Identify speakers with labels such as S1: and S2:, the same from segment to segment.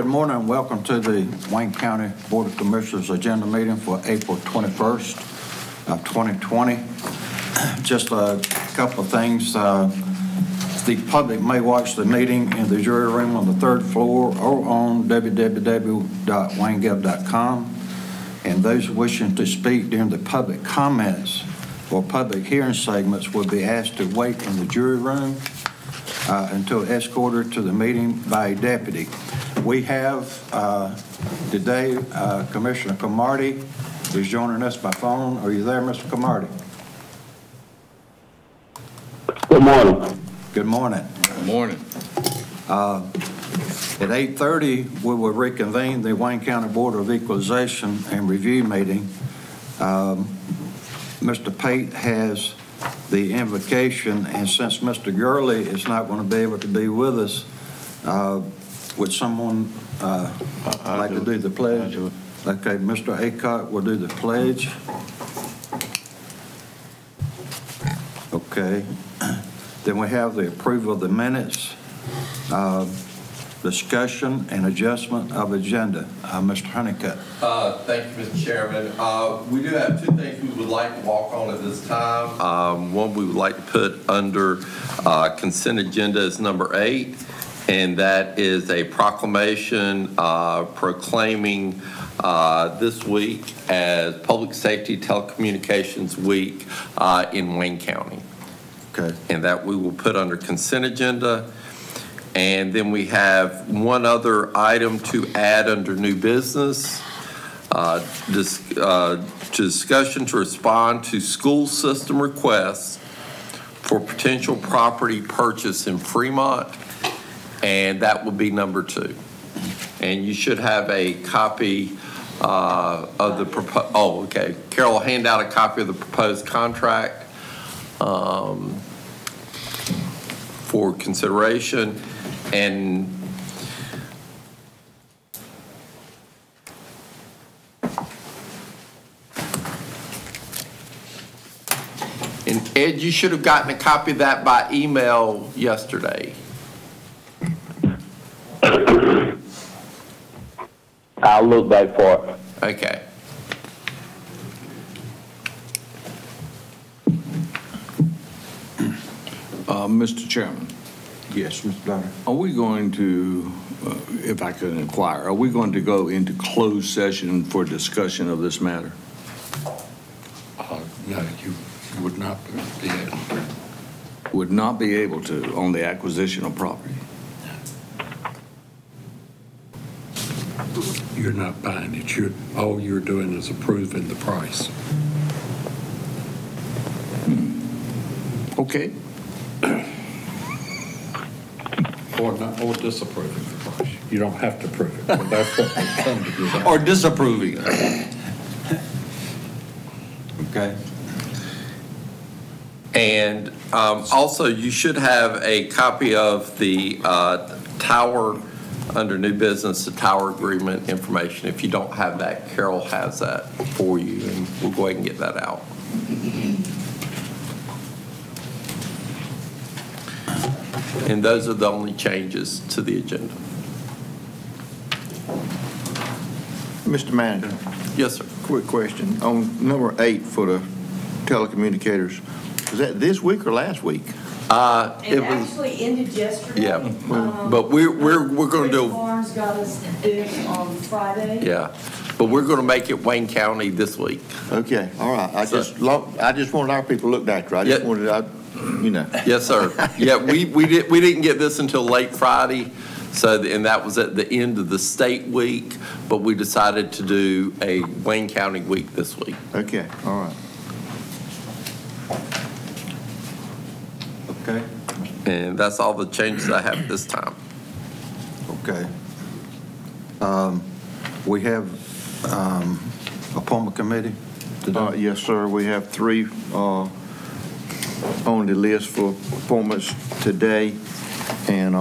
S1: Good morning and welcome to the Wayne County Board of Commissioners agenda meeting for April 21st of 2020. Just a couple of things. The public may watch the meeting in the jury room on the third floor or on www.waynegov.com. And those wishing to speak during the public comments or public hearing segments will be asked to wait in the jury room until escorted to the meeting by a deputy. We have today Commissioner Camardi is joining us by phone. Are you there, Mr. Camardi?
S2: Good morning.
S1: Good morning.
S3: Good morning.
S1: At 8:30, we will reconvene the Wayne County Board of Equalization and Review meeting. Mr. Pate has the invocation, and since Mr. Gurley is not going to be able to be with us, would someone like to do the pledge? Okay, Mr. Aycock will do the pledge. Okay. Then we have the approval of the minutes, discussion and adjustment of agenda. Mr. Honeycutt.
S4: Thank you, Mr. Chairman. We do have two things we would like to walk on at this time. One we would like to put under consent agenda is number 8, and that is a proclamation proclaiming this week as Public Safety Telecommunications Week in Wayne County.
S1: Okay.
S4: And that we will put under consent agenda. And then we have one other item to add under new business. Discussion to respond to school system requests for potential property purchase in Fremont. And that will be number 2. And you should have a copy of the proposed, oh, okay. Carol will hand out a copy of the proposed contract for consideration. And Ed, you should have gotten a copy of that by email yesterday.
S2: I'll look back for it.
S4: Okay.
S3: Mr. Chairman.
S1: Yes, Mr. Donner.
S3: Are we going to, if I could inquire, are we going to go into closed session for discussion of this matter?
S5: No, you would not be able to.
S3: Would not be able to on the acquisition of property?
S5: You're not buying it. All you're doing is approving the price.
S3: Okay.
S5: Or disapproving the price. You don't have to prove it, but that's what they come to do.
S3: Or disapproving.
S1: Okay.
S4: And also, you should have a copy of the tower under new business, the tower agreement information. If you don't have that, Carol has that for you, and we'll go ahead and get that out. And those are the only changes to the agenda.
S6: Mr. Manager.
S4: Yes, sir.
S6: Quick question. On number 8 for the telecommunicators, was that this week or last week?
S7: It was actually ended yesterday.
S4: Yeah, but we're going to do.
S7: Barnes got us this on Friday.
S4: Yeah, but we're going to make it Wayne County this week.
S6: Okay, all right. I just wanted our people looked after. I just wanted, you know.
S4: Yes, sir. Yeah, we didn't get this until late Friday, so and that was at the end of the state week. But we decided to do a Wayne County week this week.
S6: Okay, all right.
S1: Okay.
S4: And that's all the changes I have this time.
S1: Okay. We have appointment committee today.
S6: Yes, sir. We have 3 on the list for appointments today. And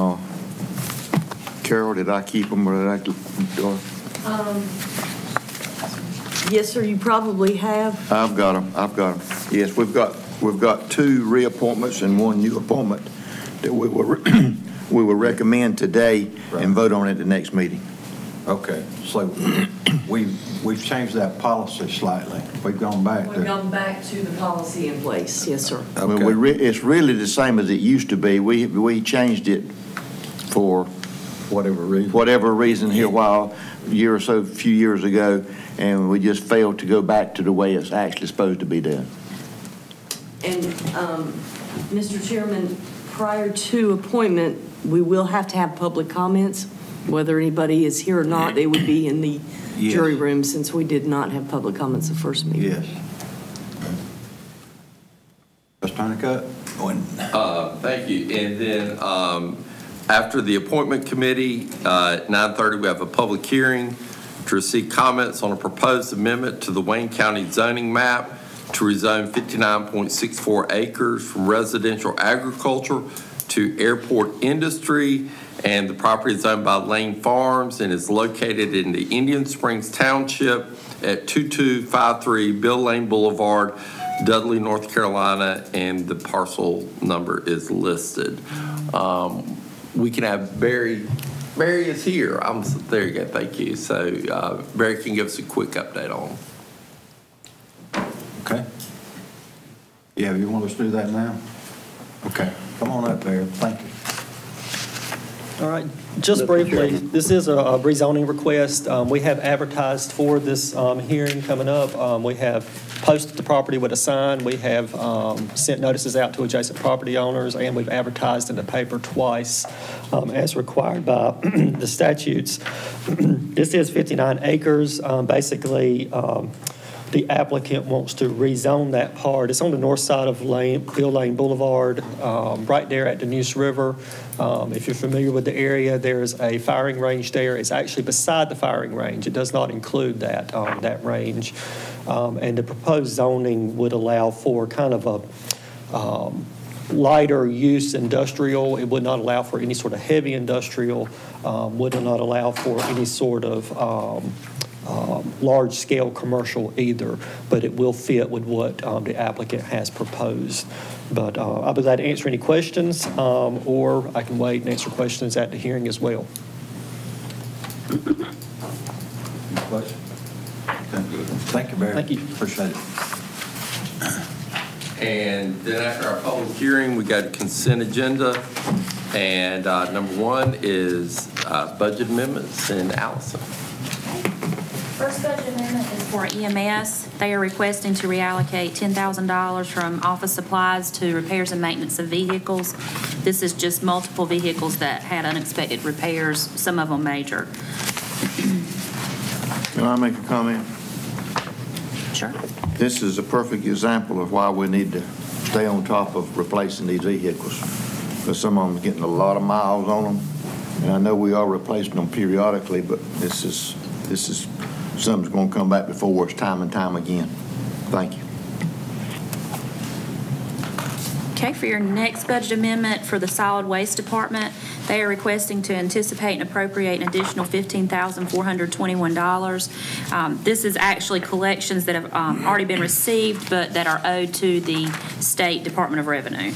S6: Carol, did I keep them or did I?
S7: Yes, sir. You probably have.
S6: I've got them. Yes, we've got 2 reappointments and 1 new appointment that we will recommend today and vote on at the next meeting.
S1: Okay, so we've changed that policy slightly. We've gone back
S7: We've
S1: to,
S7: gone back to the policy in place, yes, sir.
S6: Well,
S1: okay,
S6: it's really the same as it used to be. We changed it for
S1: whatever reason.
S6: here a year or so, a few years ago, and we just failed to go back to the way it's actually supposed to be done.
S7: And, Mr. Chairman, prior to appointment, we will have to have public comments. Whether anybody is here or not, they would be in the
S1: Yes.
S7: jury room since we did not have public comments the first meeting.
S1: Yes. Mr. Honeycutt?
S4: Thank you. And then after the appointment committee, at 9:30, we have a public hearing to receive comments on a proposed amendment to the Wayne County zoning map to rezone 59.64 acres from residential agriculture to airport industry. And the property is owned by Lane Farms and is located in the Indian Springs Township at 2253 Bill Lane Boulevard, Dudley, North Carolina, and the parcel number is listed. We can have Barry. Barry is here. There you go. Thank you. So Barry can give us a quick update on.
S1: Okay. Yeah, you want us to do that now? Okay, come on up there. Thank you.
S8: All right, just briefly, this is a rezoning request. We have advertised for this hearing coming up. We have posted the property with a sign. We have sent notices out to adjacent property owners, and we've advertised in the paper twice as required by the statutes. This is 59 acres. Basically, the applicant wants to rezone that part. It's on the north side of Bill Lane Boulevard, right there at the Neuse River. If you're familiar with the area, there's a firing range there. It's actually beside the firing range. It does not include that range. And the proposed zoning would allow for kind of a lighter use industrial. It would not allow for any sort of heavy industrial, would not allow for any sort of large-scale commercial either, but it will fit with what the applicant has proposed. But I'll be glad to answer any questions, or I can wait and answer questions at the hearing as well.
S1: Any questions? Thank you, Barry.
S8: Thank you.
S1: Appreciate it.
S4: And then after our public hearing, we got a consent agenda. And number one is budget amendments. And Allison.
S9: First budget amendment is for EMS. They are requesting to reallocate $10,000 from office supplies to repairs and maintenance of vehicles. This is just multiple vehicles that had unexpected repairs, some of them major.
S6: Can I make a comment?
S9: Sure.
S6: This is a perfect example of why we need to stay on top of replacing these vehicles, because some of them are getting a lot of miles on them. And I know we are replacing them periodically, but this is something's going to come back before us time and time again. Thank you.
S9: Okay, for your next budget amendment for the solid waste department, they are requesting to anticipate and appropriate an additional $15,421. This is actually collections that have already been received, but that are owed to the State Department of Revenue.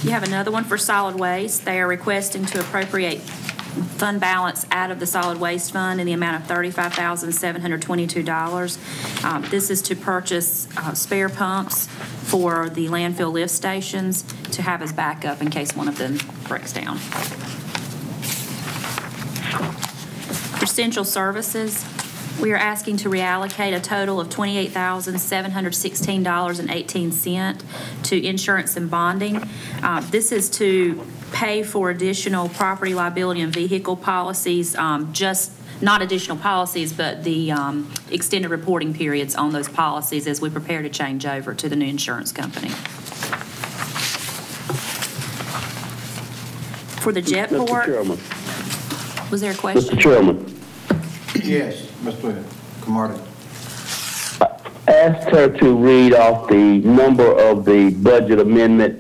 S9: You have another one for solid waste. They are requesting to appropriate fund balance out of the solid waste fund in the amount of $35,722. This is to purchase spare pumps for the landfill lift stations to have as backup in case one of them breaks down. For central services, we are asking to reallocate a total of $28,716.18 to insurance and bonding. This is to pay for additional property liability and vehicle policies, just not additional policies, but the extended reporting periods on those policies as we prepare to change over to the new insurance company. For the Jetport,
S2: Mr. Chairman.
S9: was there a question?
S2: Mr. Chairman.
S1: Yes, Mr. Camardi.
S2: Asked her to read off the number of the budget amendment.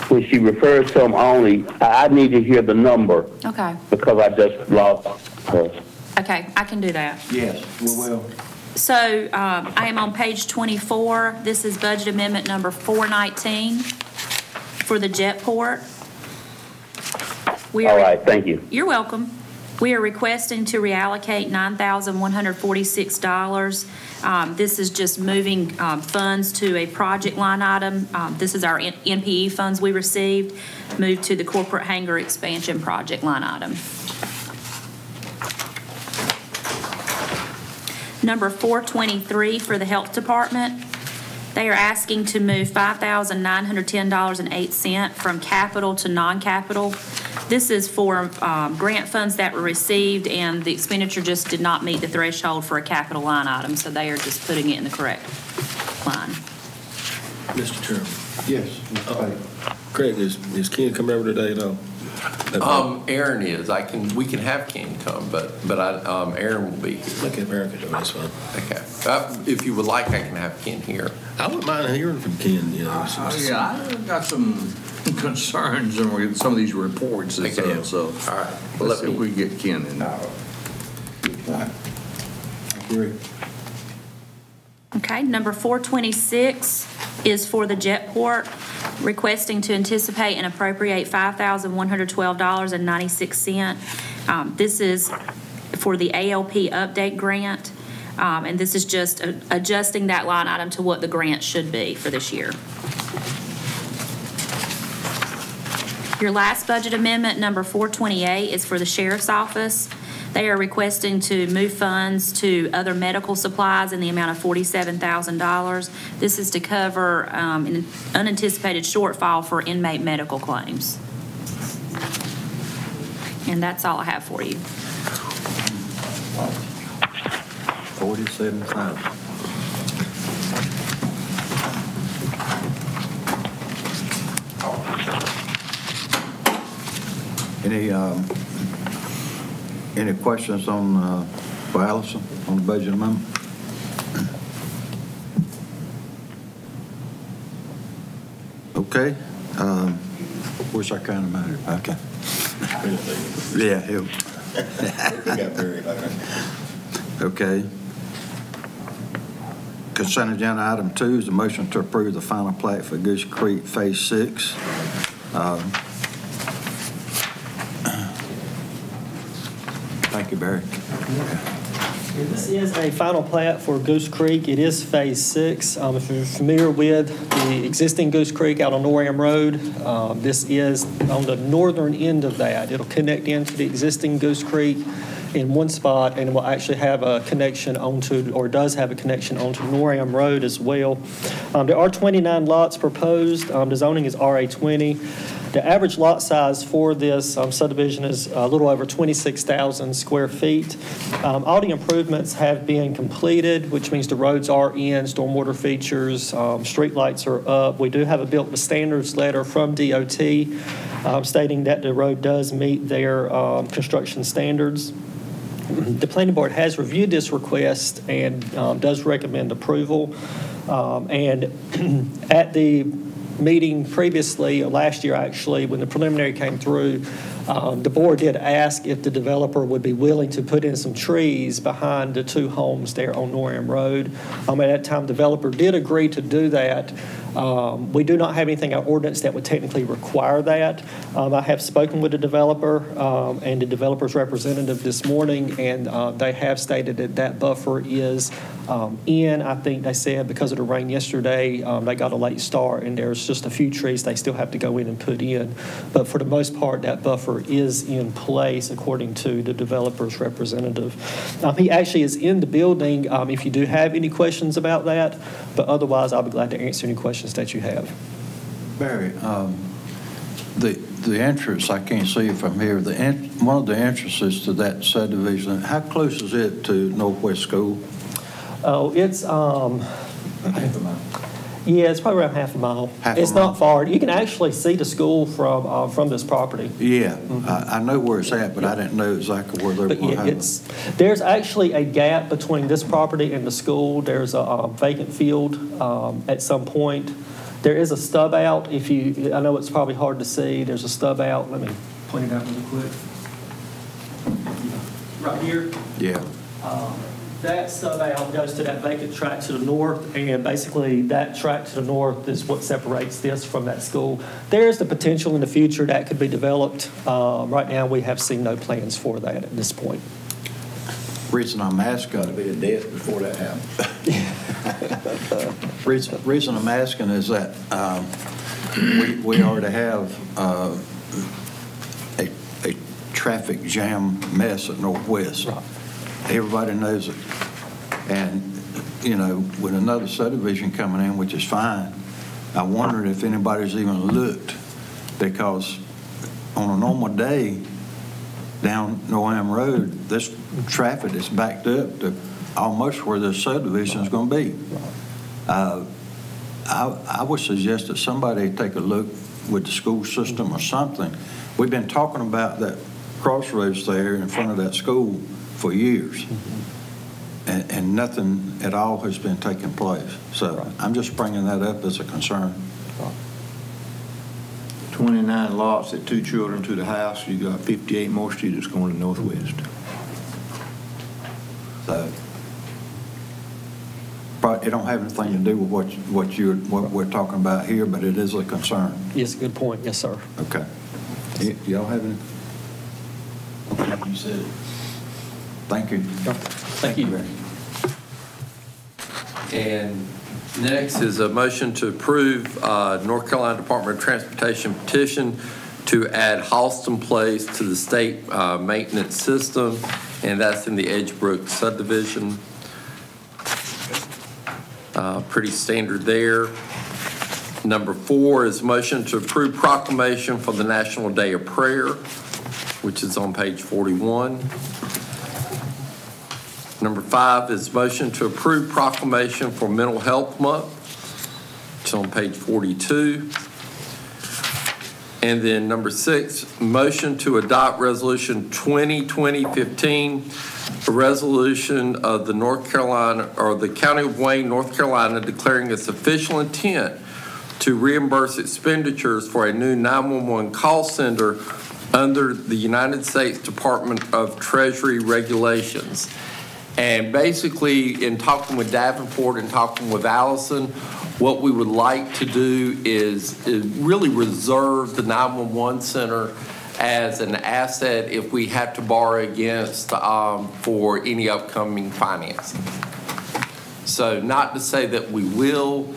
S2: When she refers to them only, I need to hear the number.
S9: Okay.
S2: Because I just lost her.
S9: Okay, I can do that.
S1: Yes, we will.
S9: So I am on page 24. This is budget amendment number 419 for the Jetport.
S2: All right, thank you.
S9: You're welcome. We are requesting to reallocate $9,146. This is just moving funds to a project line item. This is our NPE funds we received, moved to the corporate hangar expansion project line item. Number 423 for the Health Department. They are asking to move $5,910.08 from capital to non-capital. This is for grant funds that were received, and the expenditure just did not meet the threshold for a capital line item, so they are just putting it in the correct line.
S10: Mr. Chairman.
S1: Yes.
S10: Craig, is Ken coming over today, though?
S4: Aaron is. We can have Ken come, but Aaron will be here.
S10: Okay, Aaron can do it, that's fine.
S4: Okay. If you would like, I can have Ken here.
S10: I wouldn't mind hearing from Ken, you know.
S3: Yeah, I've got some concerns in some of these reports and
S4: Okay.
S3: stuff, so.
S4: All right.
S3: Let's see if we can get Ken in now.
S1: Agree.
S9: Okay, number 426 is for the Jetport, requesting to anticipate and appropriate $5,112.96. This is for the ALP update grant, and this is just adjusting that line item to what the grant should be for this year. Your last budget amendment, number 428, is for the Sheriff's Office. They are requesting to move funds to other medical supplies in the amount of $47,000. This is to cover an unanticipated shortfall for inmate medical claims. And that's all I have for you.
S1: 47,000. Any questions on, for Allison, on the budget amendment? Okay. Wish I kind of mattered. Okay. Yeah. Okay. Consent agenda item 2 is a motion to approve the final plat for Goose Creek Phase 6. Thank you, Barry.
S8: This is a final plat for Goose Creek. It is Phase 6. If you're familiar with the existing Goose Creek out on Noriam Road, this is on the northern end of that. It'll connect into the existing Goose Creek in one spot, and will actually have a connection onto, or does have a connection onto Noriam Road as well. There are 29 lots proposed. The zoning is RA20. The average lot size for this subdivision is a little over 26,000 square feet. All the improvements have been completed, which means the roads are in, stormwater features, street lights are up. We do have a built to standards letter from DOT stating that the road does meet their construction standards. The planning board has reviewed this request and does recommend approval. And at the meeting previously, last year actually, when the preliminary came through, the board did ask if the developer would be willing to put in some trees behind the two homes there on Noriam Road. At that time, the developer did agree to do that. We do not have anything in our ordinance that would technically require that. I have spoken with the developer and the developer's representative this morning, and they have stated that that buffer is in. I think they said because of the rain yesterday, they got a late start, and there's just a few trees they still have to go in and put in. But for the most part, that buffer is in place according to the developer's representative. He actually is in the building if you do have any questions about that, but otherwise I'll be glad to answer any questions that you have.
S1: Barry, the entrance, I can't see it from here, one of the entrances to that subdivision, how close is it to Northwest School?
S8: Oh, it's yeah, it's probably around half a mile. It's not far. You can actually see the school from this property.
S1: Yeah, I know where it's at, but I didn't know exactly where they're going to have it.
S8: There's actually a gap between this property and the school. There's a vacant field at some point. There is a stub out. I know it's probably hard to see. There's a stub out. Let me point it out really quick. Right here.
S1: Yeah.
S8: That sub-out goes to that vacant tract to the north, and basically that tract to the north is what separates this from that school. There's the potential in the future that could be developed. Right now, we have seen no plans for that at this point.
S1: Reason I'm asking.
S6: Got to be a death before that happens.
S1: Reason I'm asking is that we already have a traffic jam mess at Northwest.
S8: Right.
S1: Everybody knows it. And, you know, with another subdivision coming in, which is fine, I wondered if anybody's even looked, because on a normal day down Noam Road, this traffic is backed up to almost where the subdivision is going to be. I would suggest that somebody take a look with the school system or something. We've been talking about that crossroads there in front of that school for years, and nothing at all has been taking place. So I'm just bringing that up as a concern.
S6: 29 lots at 2 children to the house. You got 58 more students going to Northwest.
S1: So, but it don't have anything to do with what we're talking about here, but it is a concern.
S8: Yes, good point. Yes, sir.
S1: Okay. Y'all have any? Okay, you said it. Thank you.
S8: Thank you.
S4: And next is a motion to approve North Carolina Department of Transportation petition to add Halston Place to the state maintenance system, and that's in the Edgebrook subdivision. Pretty standard there. Number 4 is motion to approve proclamation for the National Day of Prayer, which is on page 41. Number 5 is motion to approve proclamation for Mental Health Month, which is on page 42. And then number 6, motion to adopt resolution 2020-15, a resolution of the North Carolina, or the County of Wayne, North Carolina, declaring its official intent to reimburse expenditures for a new 911 call center under the United States Department of Treasury regulations. And basically, in talking with Davenport and talking with Allison, what we would like to do is really reserve the 911 center as an asset if we have to borrow against for any upcoming financing. So not to say that we will,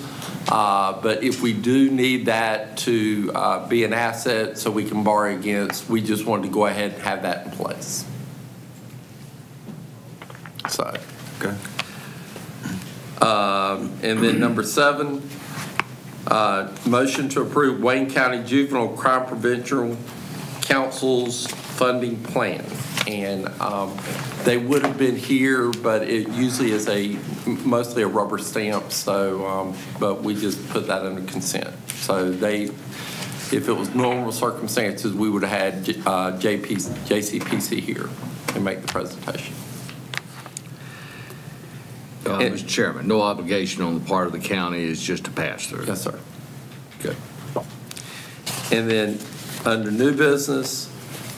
S4: but if we do need that to be an asset so we can borrow against, we just wanted to go ahead and have that in place. So,
S1: Okay.
S4: and then number 7, motion to approve Wayne County Juvenile Crime Prevention Council's funding plan. And they would have been here, but it usually is mostly a rubber stamp. So, but we just put that under consent. So if it was normal circumstances, we would have had JCPC here and make the presentation.
S3: Mr. Chairman, no obligation on the part of the county, is just a pass-through.
S4: Yes, sir.
S3: Good.
S4: And then under new business,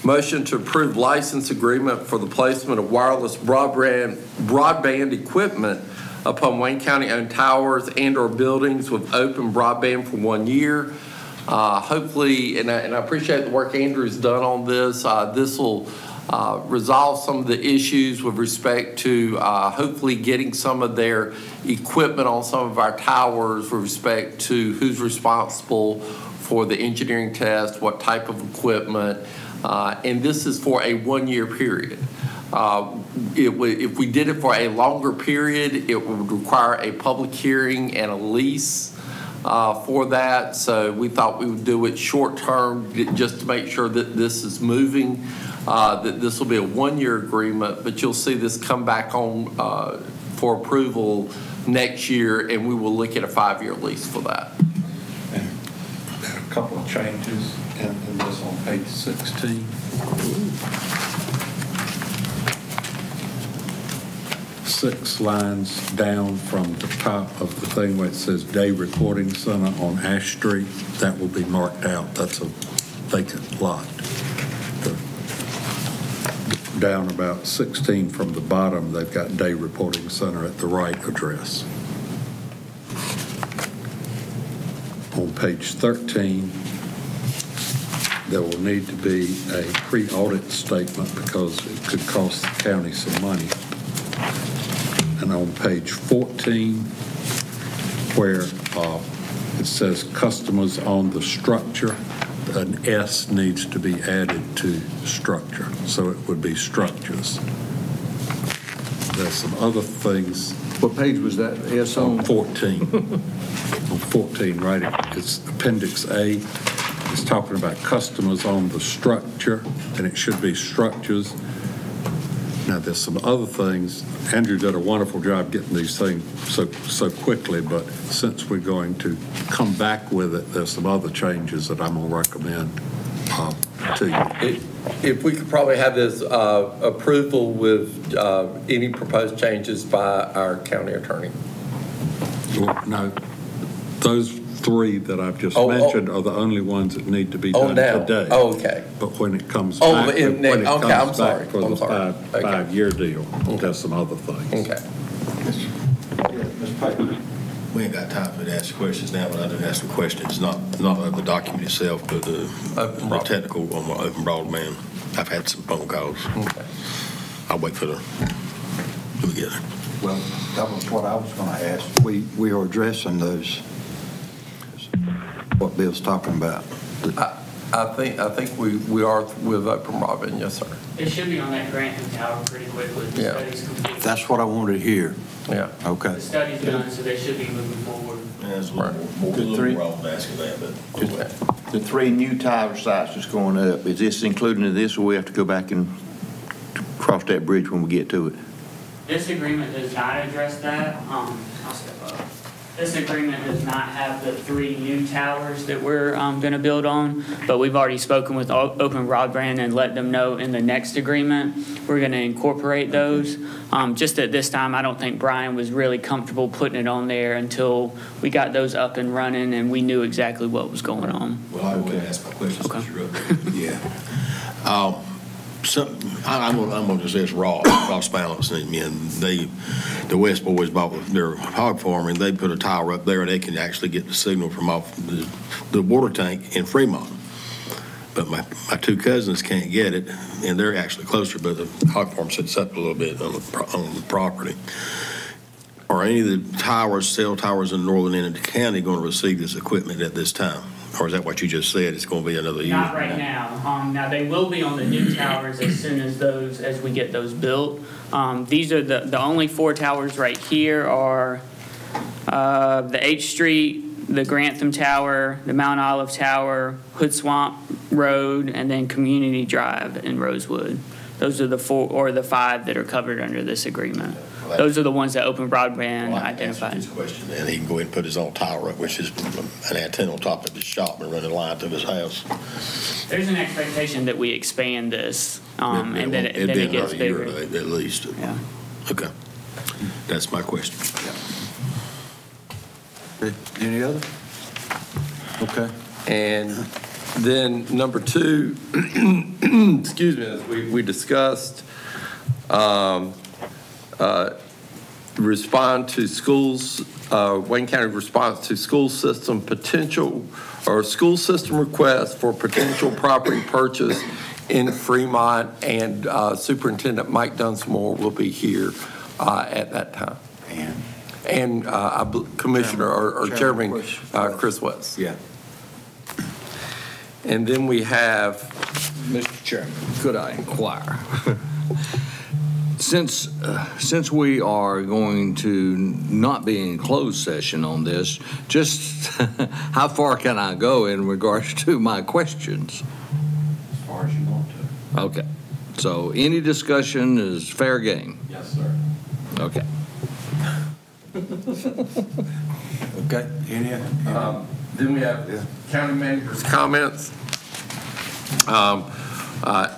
S4: motion to approve license agreement for the placement of wireless broadband equipment upon Wayne County-owned towers and/or buildings with open broadband for 1 year. Hopefully, and I appreciate the work Andrew's done on this. This will resolve some of the issues with respect to hopefully getting some of their equipment on some of our towers with respect to who's responsible for the engineering test, what type of equipment, and this is for a 1-year period. If we did it for a longer period, it would require a public hearing and a lease for that. So we thought we would do it short term just to make sure that this is moving. That this will be a 1-year agreement, but you'll see this come back on for approval next year, and we will look at a 5-year lease for that.
S5: And there are a couple of changes in this on page 16. 6 lines down from the top of the thing where it says Day Recording Center on Ash Street, that will be marked out. That's a vacant lot. The down about 16 from the bottom, they've got day reporting center at the right address. On page 13, there will need to be a pre-audit statement because it could cost the county some money. And on page 14, where it says customers on the structure, an S needs to be added to structure, so it would be structures. There's some other things.
S3: What page was that? S
S5: On 14. On 14, right, it's Appendix A. It's talking about customers on the structure, and it should be structures. Now, there's some other things. Andrew did a wonderful job getting these things so quickly, but since we're going to come back with it, there's some other changes that I'm going to recommend to you.
S4: If we could probably have this approval with any proposed changes by our county attorney.
S5: No, those three that I've just mentioned are the only ones that need to be done today.
S4: Oh, okay.
S5: But when it comes back, for the five-year deal, there's some other things.
S4: Okay.
S1: Ms. Piper.
S10: We ain't got time for to ask questions now, but I do ask some questions, not of the document itself, but the technical on my open broadband. I've had some phone calls.
S4: Okay.
S10: I'll wait for the, we get it.
S1: Well, that was what I was going to ask. We are addressing those, what Bill's talking about.
S4: I think we are with open broadband, yes, sir.
S11: It should be on that Grantham Tower pretty quickly. The
S4: Yeah.
S11: study's complete.
S1: That's what I wanted to hear.
S4: Yeah.
S1: Okay.
S11: The study's done, so they should be moving forward.
S10: There's a little wrong asking that, but.
S6: The 3 new tower sites that's going up, is this included in this, or we have to go back and cross that bridge when we get to it?
S11: This agreement does not address that. I'll step up. This agreement does not have the 3 new towers that we're going to build on, but we've already spoken with Open Broadband and let them know in the next agreement we're going to incorporate those. Just at this time, I don't think Brian was really comfortable putting it on there until we got those up and running and we knew exactly what was going on.
S10: Well, I will ask my questions.
S11: Okay.
S10: You're up there. Yeah. I'm going to just ask Ross Balance, and the West Boys bought their hog farm, and they put a tower up there, and they can actually get the signal from off the water tank in Fremont. But my 2 cousins can't get it, and they're actually closer, but the hog farm sits up a little bit on the property. Are any of the cell towers in northern end of the county going to receive this equipment at this time? Or is that what you just said? It's going to be another year?
S11: Not right now. Now, they will be on the new towers as soon as we get those built. These are the only 4 towers right here are the H Street, the Grantham Tower, the Mount Olive Tower, Hood Swamp Road, and then Community Drive in Rosewood. Those are the 4 or the 5 that are covered under this agreement. Those are the ones that Open Broadband identified.
S10: His question, and he can go ahead and put his own tower up, which is an antenna on top of his shop and run a line through his house.
S11: There's an expectation that we expand this, and then it gets bigger.
S10: At least.
S11: Yeah.
S10: Okay. That's my question.
S1: Okay. Any other? Okay.
S4: And then number 2, excuse me, as we discussed, respond to schools, Wayne County response to school system potential or school system request for potential property purchase in Fremont, and Superintendent Mike Dunsmore will be here at that time. And Commissioner or Chairman Chris West.
S1: Yeah.
S4: And then we have,
S3: Mr. Chairman, could I inquire? Since we are going to not be in closed session on this, just how far can I go in regards to my questions?
S1: As far as you want to.
S3: Okay. So any discussion is fair game?
S4: yes, sir.
S3: Okay.
S1: Okay. Any other?
S4: Then we have county manager's comments.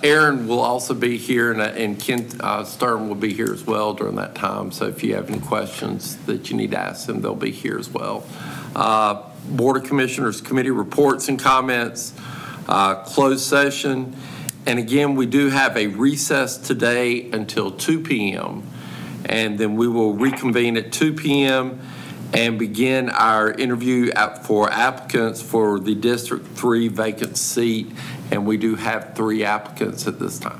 S4: Aaron will also be here, and Ken Stern will be here as well during that time. So if you have any questions that you need to ask them, they'll be here as well. Board of Commissioners Committee reports and comments, closed session, And again, we do have a recess today until 2 p.m. And then we will reconvene at 2 p.m. and begin our interview for applicants for the District 3 vacant seat. And we do have 3 applicants at this time.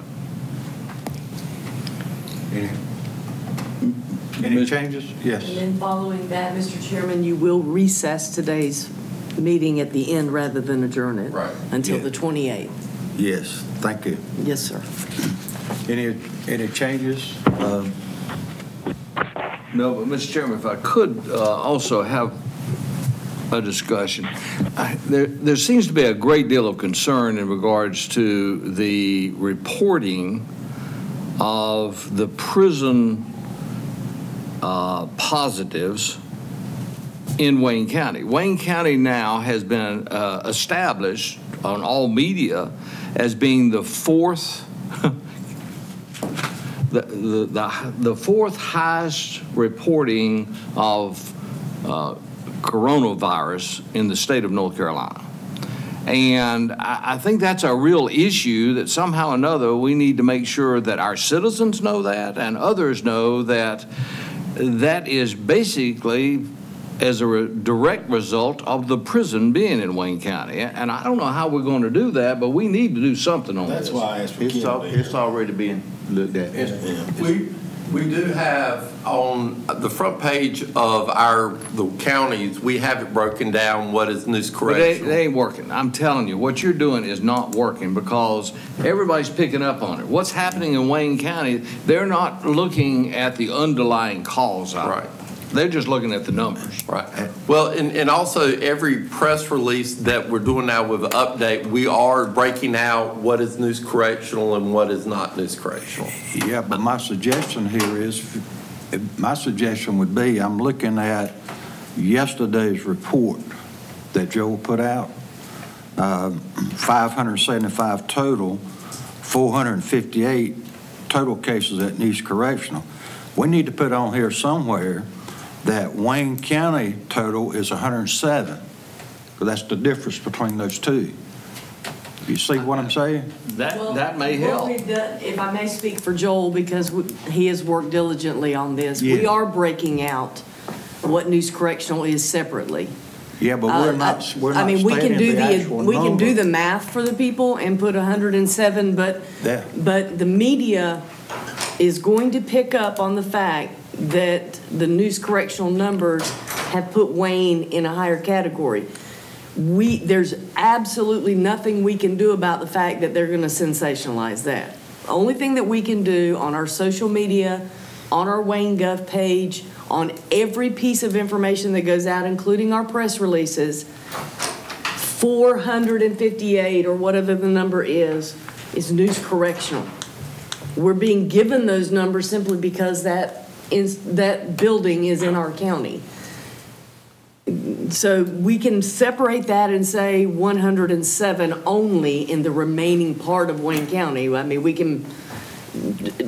S1: Any changes? Yes.
S7: And then following that, Mr. Chairman, you will recess today's meeting at the end rather than adjourn it.
S4: Right.
S7: Until
S1: Yeah.
S7: the 28th.
S1: Yes, thank you.
S7: Yes, sir.
S1: Any changes?
S3: No, but Mr. Chairman, if I could also have a discussion. There seems to be a great deal of concern in regards to the reporting of the prison positives in Wayne County. Wayne County now has been established on all media as being the fourth the fourth highest reporting of coronavirus in the state of North Carolina. And I think that's a real issue that somehow or another we need to make sure that our citizens know that and others know that that is basically as a direct result of the prison being in Wayne County. And I don't know how we're going to do that, but we need to do something on this.
S10: That's why I asked for
S6: It's already being looked at.
S4: We do have on the front page of the counties, we have it broken down what is news
S3: But
S4: correctional.
S3: they ain't working. I'm telling you, what you're doing is not working because everybody's picking up on it. What's happening in Wayne County, they're not looking at the underlying cause of
S4: Right.
S3: it. They're just looking at the numbers.
S4: Right. Well, and also every press release that we're doing now with an update, we are breaking out what is news correctional and what is not news correctional.
S1: Yeah, but my suggestion here is, my suggestion would be, I'm looking at yesterday's report that Joel put out, 575 total, 458 total cases at News Correctional. We need to put on here somewhere that Wayne County total is 107, because that's the difference between those two. You see what I'm saying?
S3: That may
S7: What
S3: help.
S7: we've done, if I may speak for Joel, because he has worked diligently on this, we
S1: Yeah.
S7: are breaking out what news correctional is separately.
S1: Yeah, but we're not
S7: I mean, we can
S1: stating
S7: do
S1: the actual
S7: we can do
S1: number.
S7: the math for the people and put 107,
S1: Yeah.
S7: but the media is going to pick up on the fact that the news correctional numbers have put Wayne in a higher category. There's absolutely nothing we can do about the fact that they're going to sensationalize that. The only thing that we can do on our social media, on our Wayne Gov page, on every piece of information that goes out, including our press releases, 458 or whatever the number is news correctional. We're being given those numbers simply because that building is in our county. So we can separate that and say 107 only in the remaining part of Wayne County. I mean, we can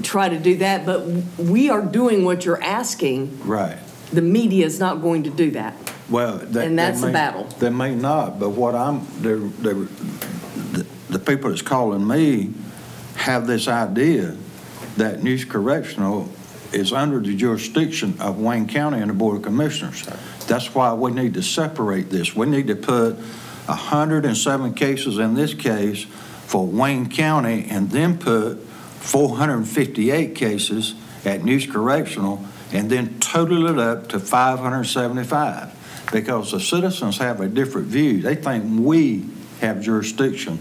S7: try to do that, but we are doing what you're asking.
S1: Right.
S7: The media is not going to do that.
S1: Well,
S7: And that's the battle.
S1: They may not, but what the people that's calling me have this idea that News Correctional is under the jurisdiction of Wayne County and the Board of Commissioners. That's why we need to separate this. We need to put 107 cases in this case for Wayne County and then put 458 cases at News Correctional and then total it up to 575 because the citizens have a different view. They think we have jurisdiction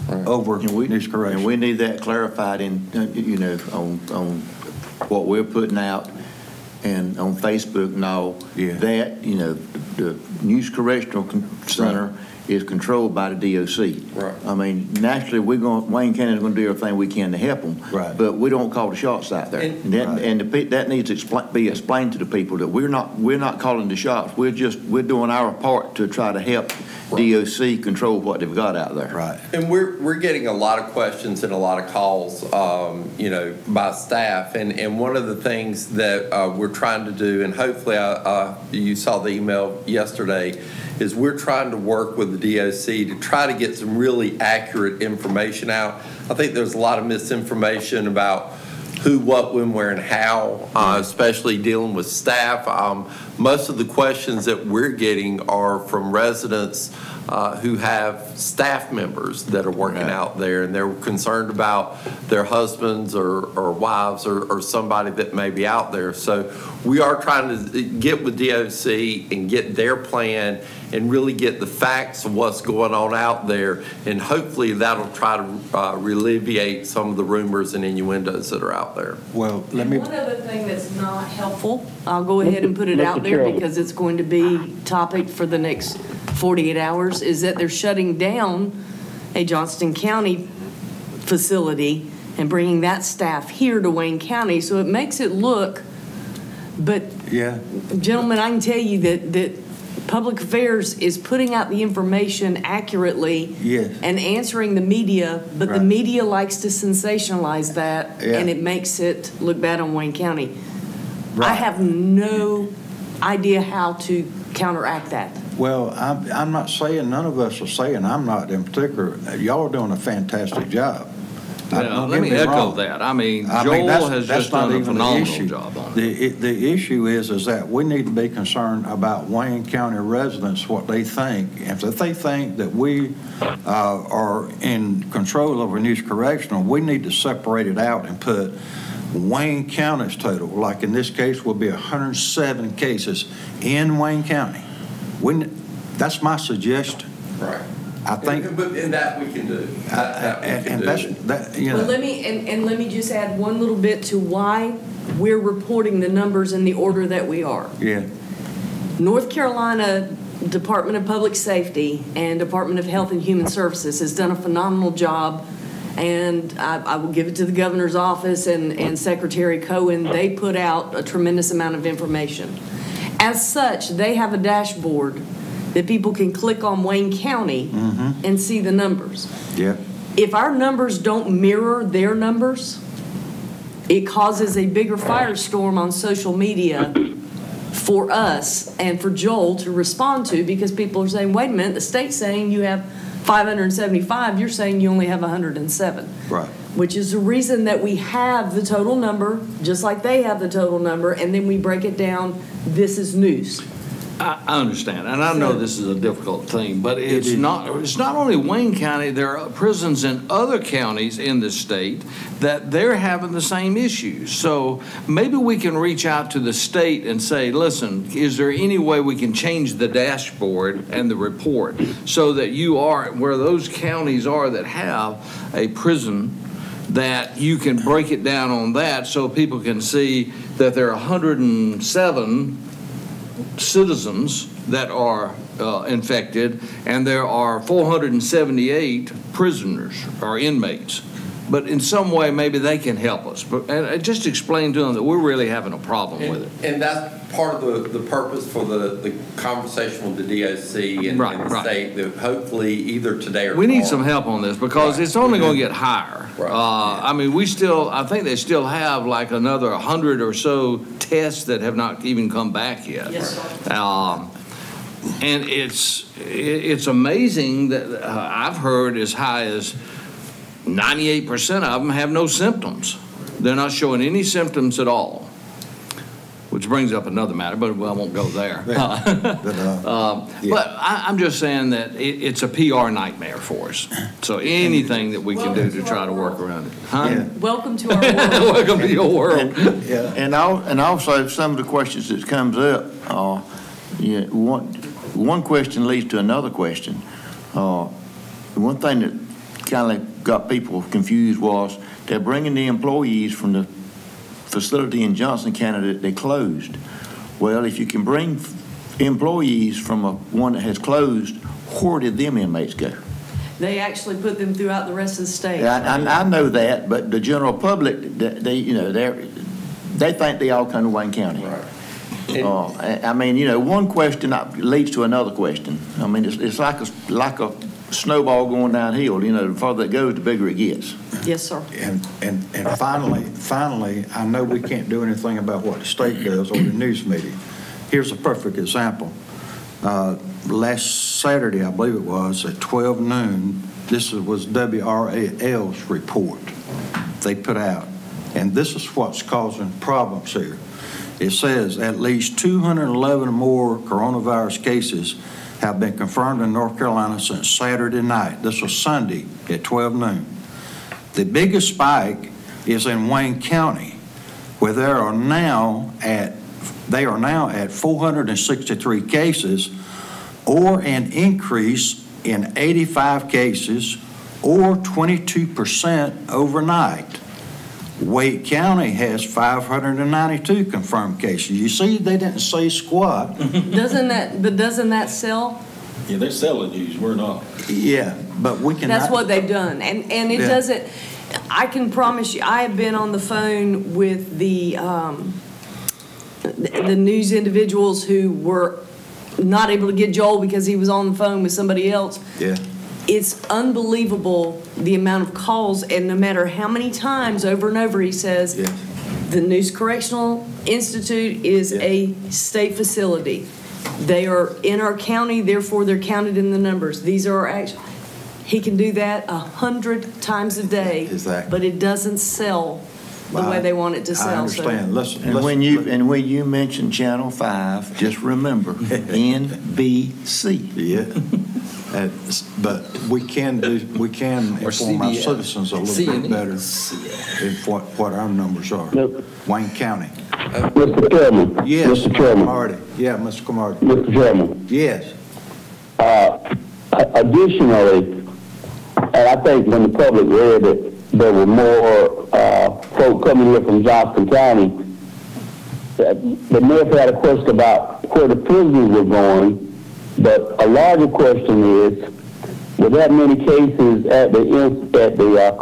S1: over News Correctional.
S6: And we need that clarified in, on what we're putting out and on Facebook and all.
S1: Yeah.
S6: That, the News Correctional Center is controlled by the DOC.
S4: Right.
S6: I mean, naturally, Wayne County is going to do everything we can to help them.
S1: Right.
S6: But we don't call the shots out there. That needs to be explained to the people that we're not calling the shots. We're doing our part to try to help DOC control what they've got out there.
S1: Right.
S4: And we're getting a lot of questions and a lot of calls, by staff. And one of the things that we're trying to do, and hopefully you saw the email yesterday, is we're trying to work with the DOC to try to get some really accurate information out. I think there's a lot of misinformation about who, what, when, where, and how, especially dealing with staff. Most of the questions that we're getting are from residents who have staff members that are working out there, and they're concerned about their husbands or wives or somebody that may be out there. So we are trying to get with DOC and get their plan and really get the facts of what's going on out there, and hopefully that'll try to alleviate some of the rumors and innuendos that are out there.
S1: Well, let me.
S7: One other thing that's not helpful, I'll go ahead and put it out there because it's going to be topic for the next 48 hours, is that they're shutting down a Johnston County facility and bringing that staff here to Wayne County. So it makes it look, but gentlemen, I can tell you that Public Affairs is putting out the information accurately and answering the media, but the media likes to sensationalize that, and it makes it look bad on Wayne County. I have no idea how to counteract that.
S1: Well, I'm not saying, none of us are saying, I'm not in particular, y'all are doing a fantastic job.
S3: Let me echo that. I mean, Joel has just done a phenomenal job on it.
S1: The issue is that we need to be concerned about Wayne County residents, what they think. If they think that we are in control over News Correctional, we need to separate it out and put Wayne County's total, like in this case, will be 107 cases in Wayne County. That's my suggestion.
S4: Right.
S1: I think,
S4: and that we can do.
S7: Well, let me just add one little bit to why we're reporting the numbers in the order that we are.
S1: Yeah.
S7: North Carolina Department of Public Safety and Department of Health and Human Services has done a phenomenal job, and I will give it to the governor's office and Secretary Cohen. They put out a tremendous amount of information. As such, they have a dashboard that people can click on Wayne County and see the numbers.
S1: Yeah.
S7: If our numbers don't mirror their numbers, it causes a bigger firestorm on social media for us and for Joel to respond to, because people are saying, wait a minute, the state's saying you have 575, you're saying you only have 107.
S1: Right.
S7: Which is the reason that we have the total number, just like they have the total number, and then we break it down, this is news.
S3: I understand, and I know this is a difficult thing, but it's not only Wayne County. There are prisons in other counties in the state that they're having the same issues. So maybe we can reach out to the state and say, listen, is there any way we can change the dashboard and the report so that you are, where those counties are that have a prison, that you can break it down on that so people can see that there are 107 citizens that are infected, and there are 478 prisoners or inmates. But in some way, maybe they can help us. And just explain to them that we're really having a problem with it.
S4: And that's part of the purpose for the conversation with the DOC and the state, that hopefully either today or tomorrow.
S3: We need some help on this, because it's only going to get higher. I mean, I think they still have like another 100 or so tests that have not even come back yet.
S7: Yes,
S3: and it's amazing that I've heard as high as 98% of them have no symptoms. They're not showing any symptoms at all, which brings up another matter, but I won't go there. But I'm just saying that it's a PR nightmare for us. So anything that we can do to try to work around it.
S7: Welcome to our world.
S3: Welcome to your world.
S6: And also some of the questions that comes up, one question leads to another question. One thing that kind of got people confused was they're bringing the employees from the facility in Johnston County that they closed. Well, if you can bring employees from one that has closed, where did them inmates go?
S7: They actually put them throughout the rest of the state.
S6: I know that, but the general public, they think they all come to Wayne County.
S4: Right.
S6: I mean, one question leads to another question. I mean, it's like a snowball going downhill. The farther it goes, the bigger it gets.
S7: Yes, sir.
S1: And finally, I know we can't do anything about what the state does or the news media. Here's a perfect example. last Saturday, I believe it was, at 12 noon, this was WRAL's report they put out. And this is what's causing problems here. It says at least 211 more coronavirus cases have been confirmed in North Carolina since Saturday night. This was Sunday at 12 noon. The biggest spike is in Wayne County, where they are now at 463 cases, or an increase in 85 cases, or 22% overnight. Wake County has 592 confirmed cases. You see, they didn't say squat.
S7: Doesn't that sell?
S10: Yeah, they're selling news, we're not.
S1: Yeah, but we can.
S7: That's what they've done, and it doesn't. I can promise you, I have been on the phone with the news individuals who were not able to get Joel because he was on the phone with somebody else.
S1: Yeah.
S7: It's unbelievable the amount of calls, and no matter how many times over and over he says, the News Correctional Institute is a state facility. They are in our county, therefore they're counted in the numbers. These are our actual. He can do that 100 times a day, but it doesn't sell the way they want it to sell.
S1: I understand.
S7: So.
S6: When you mention Channel 5, just remember NBC.
S1: Yeah. But we can inform our citizens a little bit better if what our numbers are. Wayne County.
S2: Mr. Chairman.
S1: Yes,
S2: Mr. Chairman.
S1: Cromartie. Yeah, Mr. Cromartie.
S2: Mr. Chairman.
S1: Yes.
S2: Additionally, and I think when the public read it, there were more folk coming here from Johnston County. They may have had a question about where the prisoners were going. But a larger question is, with that many cases at the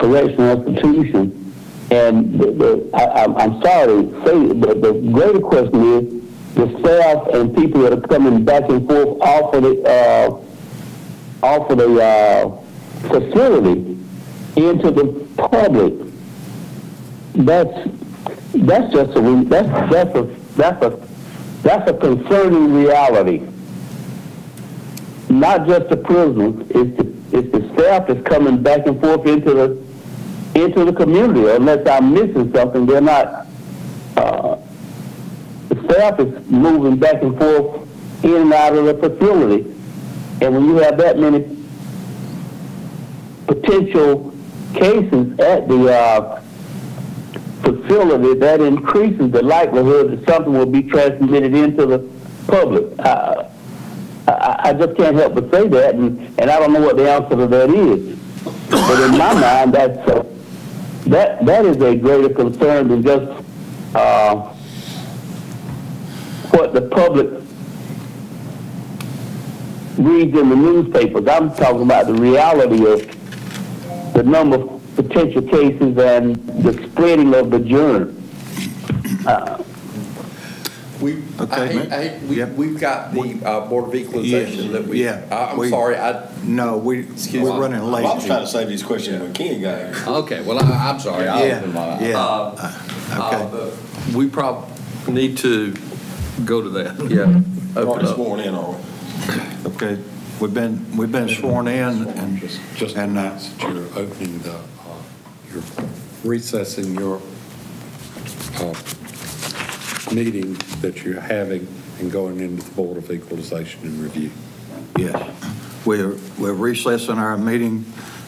S2: correctional institution, and I'm sorry to say it, but the greater question is the staff and people that are coming back and forth off of the facility into the public. That's a concerning reality. Not just the prisoners, it's the staff that's coming back and forth into the community. Unless I'm missing something, they're not. The staff is moving back and forth in and out of the facility, and when you have that many potential cases at the facility, that increases the likelihood that something will be transmitted into the public. I just can't help but say that, and I don't know what the answer to that is. But in my mind, that is a greater concern than just what the public reads in the newspapers. I'm talking about the reality of the number of potential cases and the spreading of the germ.
S4: We've got the Board of Equalization that we. I'm sorry.
S1: We're running late.
S10: I was trying to save these questions when Ken got here.
S3: Okay, well, I'm sorry.
S1: Okay.
S4: We probably need to
S3: go to that.
S4: Yeah.
S10: Already sworn in, are we?
S1: Okay. We've been sworn in, and
S5: just announce that you're opening you're recessing your meeting that you're having and going into the Board of Equalization and Review.
S1: Yes. We're recessing our meeting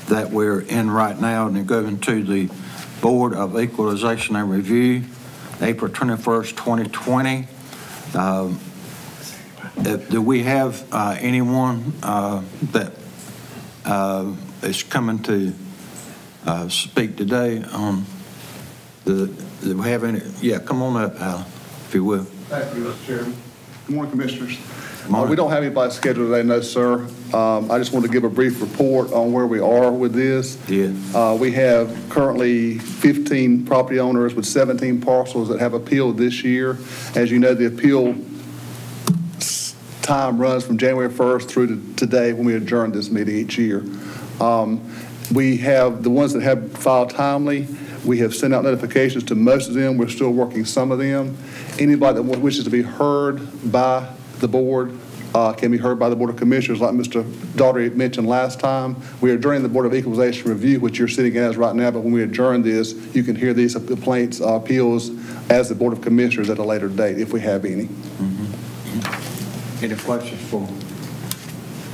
S1: that we're in right now and going to the Board of Equalization and Review, April 21st, 2020. Do we have anyone that is coming to speak today on do we have any? Yeah, come on up, Al, if you will.
S12: Thank you, Mr. Chairman. Good morning, Commissioners. We don't have anybody scheduled today, no, sir. I just want to give a brief report on where we are with this.
S1: Yeah.
S12: We have currently 15 property owners with 17 parcels that have appealed this year. As you know, the appeal time runs from January 1st through to today when we adjourn this meeting each year. We have the ones that have filed timely. We have sent out notifications to most of them. We're still working some of them. Anybody that wishes to be heard by the board can be heard by the Board of Commissioners, like Mr. Daugherty mentioned last time. We are adjourning the Board of Equalization Review, which you're sitting as right now, but when we adjourn this, you can hear these complaints, appeals as the Board of Commissioners at a later date, if we have any.
S1: Any questions for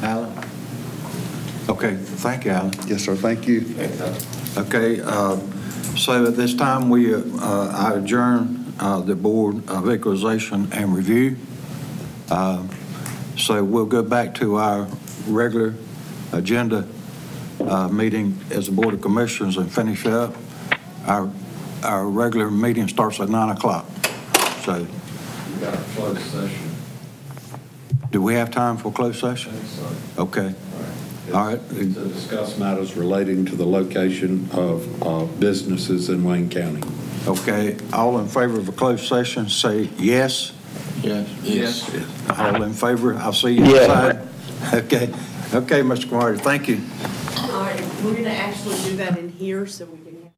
S1: Alan? Okay, thank you, Alan.
S12: Yes, sir, thank you.
S1: Okay, so at this time, I adjourn the Board of Equalization and Review. So we'll go back to our regular agenda meeting as the Board of Commissioners and finish up. Our regular meeting starts at 9 o'clock. So
S5: We got a closed session.
S1: do we have time for closed session? Okay. All right.
S5: To discuss matters relating to the location of businesses in Wayne County.
S1: Okay, all in favor of a closed session, say yes.
S10: Yes. Yes.
S1: All in favor, I'll see you
S2: Yeah.
S1: inside. Okay, Mr. Carter, thank you.
S7: All right, we're going to actually do that in here so we can